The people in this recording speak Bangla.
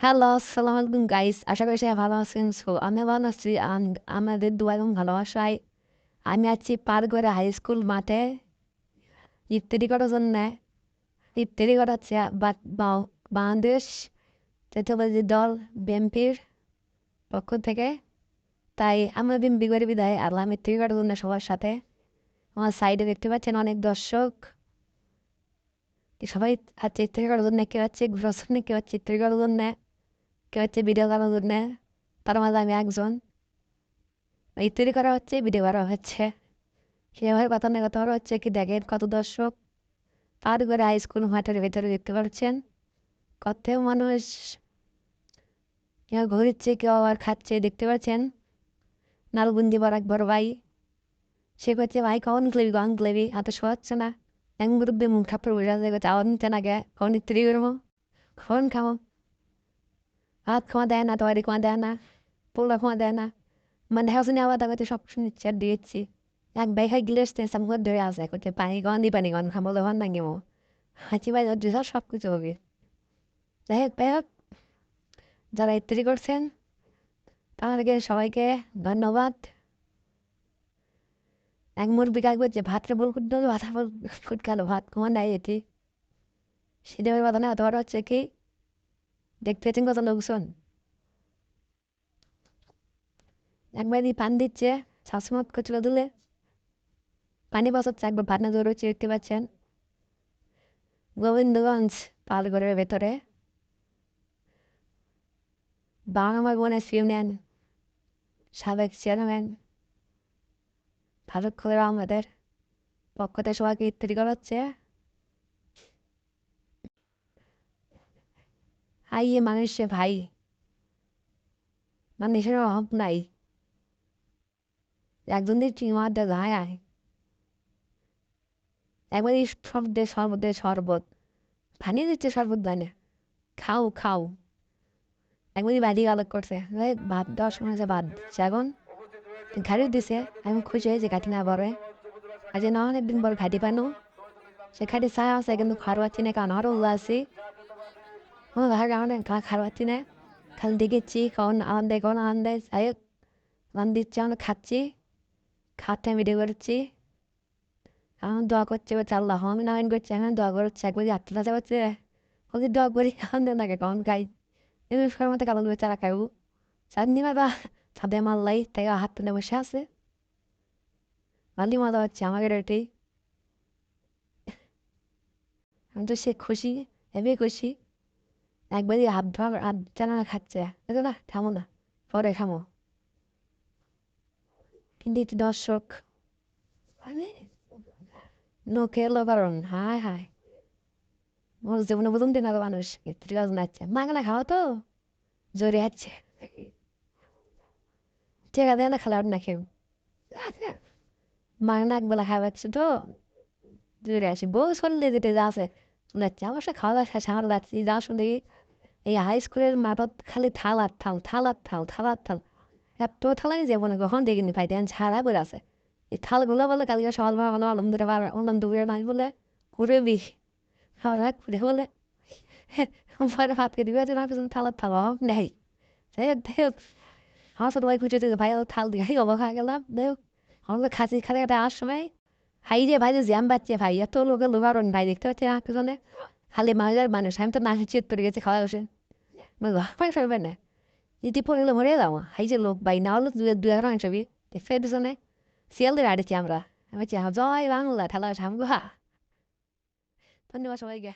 হ্যালো, আসসালামু আলাইকুম গাইস। আশা করি সবাই ভালো আছেন। আমি ভালো আছি। আমাদের দোয়া এবং ভালোবাসায় আমি আছি পারগড়া হাই স্কুল মাঠে ইফতারি করার জন্য। ইফতারি করাচ্ছে বাংলাদেশ জাতীয়তাবাদী দল বিএনপির পক্ষ থেকে। তাই আমরা বিএনপি করে বিদায় আল্লাহ ইফতারি করার জন্য সবার সাথে। আমার সাইডে দেখতে পাচ্ছেন অনেক দর্শক সবাই আছে ইফতারি করার জন্য। কেউ হচ্ছে ঘোরার কেউ হচ্ছে ইফতারি করার জন্য, কেউ হচ্ছে ভিডিও করার জন্য। তার মাঝে আমি একজন। ইত্যাদি করা হচ্ছে, ভিডিও করা হচ্ছে। সেভাবে কথা না কথা বলা হচ্ছে কি দেখেন কত দর্শক পার করে হাই স্কুল মাঠের ভেতরে দেখতে পাচ্ছেন। কত মানুষ কেউ ঘুরছে, কেউ আবার খাচ্ছে দেখতে পাচ্ছেন। নালবন্দি বরাক বড় ভাই সে করছে ভাই কখন গেবি কখন গেবি হাতে শোয়াচ্ছে না। এক মুরব্বী মুখ ঠাপ্পর বসে আছে, করছে আওয়াজ নিতে না গে কখন ইত্যাদি করবো কখন খাবো। ভাত খাওয়া দেয় না, তয়ারি খাওয়া দেয় না, পোলা খাওয়া দেয় না। মানে হাউসে নেওয়া দাওয়া করতে সব শুনেছি আর দিয়েছি। এক বাইক গিলেস সামনে ধরে আছে, করছে পানি গন্ধি পানি গন্ধ খাবো তখন ভাঙিব হাঁচি বাই সব সব কিছু হবে। যাই হোক যাই হোক, যারা ইত্যাদি করছেন তাদেরকে সবাইকে ধন্যবাদ। এক মুরব্বী কাজ করছে ভাতটা বল করতে হবে, ভাত বল ফুটকালো ভাত কমান দেয় যেতে সেটা কথা না। তোমার হচ্ছে কি দেখতে পেয়েছেন কত লোকজন একবার পান দিচ্ছে, শ্বাসমত করছিল তুলে পানি বসাচ্ছে, একবার ভাত না দৌড়চ্ছে দেখতে পাচ্ছেন। গোবিন্দগঞ্জ পালগড়ের ভেতরে বাংলা গণেশ ইউনিয়ন সাবেক চেয়ারম্যান ফারুক খোলা আমাদের পক্ষ থেকে সবাইকে ইত্যাদি করা হচ্ছে। আইয়ে মানুষে ভাই, মানুষের অভাব নাই। একজন দিয়ে চিমার দে গায় আয় একবার এই সব দে শরবত দে শরবত পানি দিচ্ছে শরবত দেয় না। খাও খাও একবারই বাড়ি আলোক করছে ভাত দেওয়ার সময় যে ভাত দিচ্ছে এখন ঘাড়ি দিছে। আমি খুশি হয়েছি ঘাটি না বড় আজ না অনেকদিন পর ঘাটি পানো। সে খাটি চা আছে কিন্তু খারো আছি না কান আরও আছি আমার ভাগ আমার খারো আছি না খালি দেখেছি কখন আনন্দ যাই হোক রান দিচ্ছে আমরা খাচ্ছি, খাটটা ভিডিও করছি। এখন দোয়া করছে বলছে আল্লাহ আমি নারায়ণ করছি, এখন দোয়া করছে একবার আত্মা যাচ্ছে ওকে দোয়া করি আনন্দ নাকি কখন খাই এমনি সবার মতো কালো চারা খাইব চাঁদনি মাদা ছাদে মাল্লাই তাই হাত তুলে বসে আছে। ভালোই মজা হচ্ছে আমাদের এটি। আমি তো সে খুশি, হেবি খুশি। একবারই হাত ধোয়া হাত চানা খাচ্ছে এটা না থামো না পরে খামো। কিন্তু একটু দর্শক মানে নোকে এলো কারণ হায় হায় মোর জীবনে বুঝুন দিন আরো মানুষ একটু নাচছে মাংনা খাও তো জোরে আছে ঠিক আছে না খেলা না খেউ মাংনা একবেলা খাওয়াচ্ছে তো জোরে আসি বউ শুনলে যেতে যা আছে নাচছে আমার সাথে খাওয়া দাওয়া সামনে যাচ্ছি যা শুনে এই হাই স্কুলের মাঠত খালি থাল আর থাল থাল আর থাল থাল আর থাল এত থালাই যে মনে কখন দেখিনি ভাই দেন ছাড়া করে আছে এই থালগুলো বলে কালকে সকালবেলা বলো আলম ধরে আলম দুপুরে নাই বলে ঘুরে বিষ খাওয়া ঘুরে বলে পরে ভাত খেতে গেছে না পিছনে থালার থাল অভাব নেই। যাই হোক যাই হোক আমার সাথে ভাই খুঁজে ভাই থাল দিয়ে অবাক হয়ে গেলাম। যাই হোক আমাকে খাসি খাতে খাতে আসার সময় ভাই যে জ্যাম বাচ্চে ভাই এত লোকের লোকারণ ভাই দেখতে পাচ্ছি না পিছনে খালি মানুষের মানুষ আমি তো নাচি চেত পড়ে গেছে খাওয়া বসে ভাই ফেলবে না যদি পড়লে মরে যাও হাই যে লোক ভাই না হলো দু এক রঙ ছবি দেখতে পিছনে শিয়ালদের আড়েছি আমরা আমি জয় বাংলা ঠেলা সামগা। ধন্যবাদ সবাইকে।